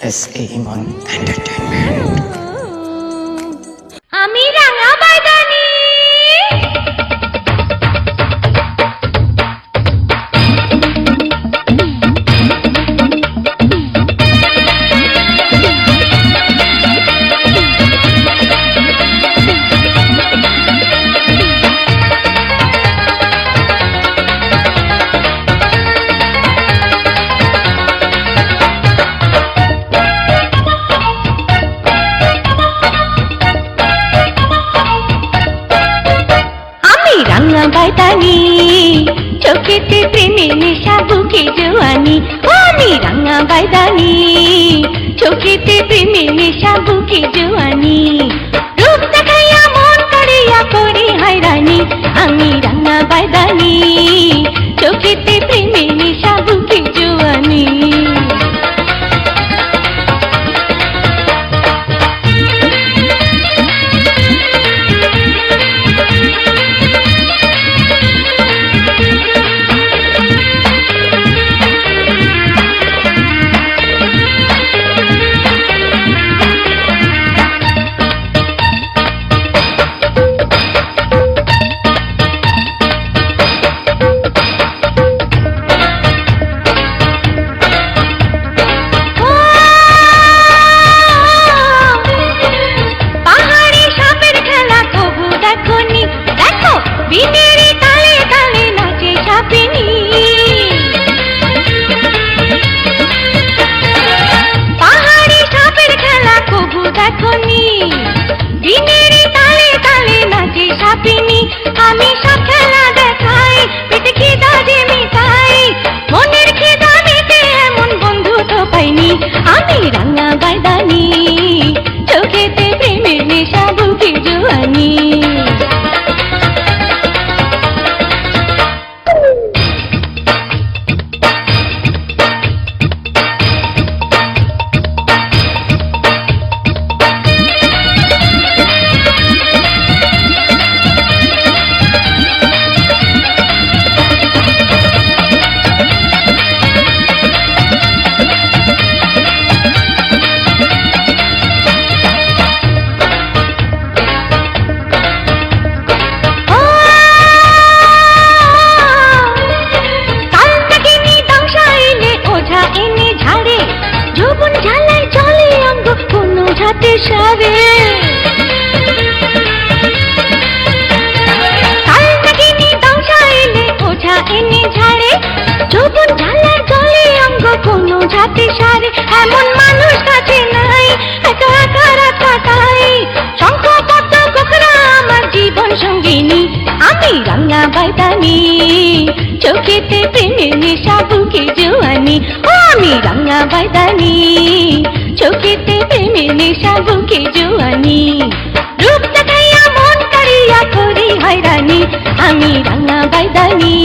SA Iman Entertainment. আমি রাঙা বাদানি রাঙা বাদানি চোখেতে প্রেমের নেশা বুকে জোয়ানি আমি রাঙা বাদানি চোখেতে প্রেমের নেশা বুকে জোয়ানি রূপ দেখাইয়া মন করিয়া করি হয়রানি আমি রাঙা বাদানি চোখেতে প্রেমের নেশা বুকে জোয়ানি বিনেরি তালে তালে নাচে সাপিনী পাহাড়ি সাপের খেলা কবু দেখনি বিনেরি তালে তালে নাচে সাপিনী আমি সব খেলা দেখাই পেটে খিদা যে মিটাই মনের খিদা মেটে এমন বন্ধু তো পাইনি আমি রাঙা বাদানি চোখেতে প্রেমের নেশা বুকে জোয়ানি সারে কালনাগিনী দংশা এলে ওঝা এনে ঝাড়ে যৌবন ঝালার জলে অঙ্গ কোনো ঝাঁতে সারে এমন মানুষ কাছে নাই একা একা রাত কাটাই শঙ্খ পদ্ম গোখরা আমার জীবন সঙ্গিনী আমি রাঙা বাদানি চোখেতে প্রেমের নেশা বুকে জোয়ানি ও আমি রাঙা বাদানি চোখেতে প্রেমের নেশা বুকে জোয়ানি রূপ দেখাইয়া মন করিয়া করি হয়রানি আমি রাঙা বাদানি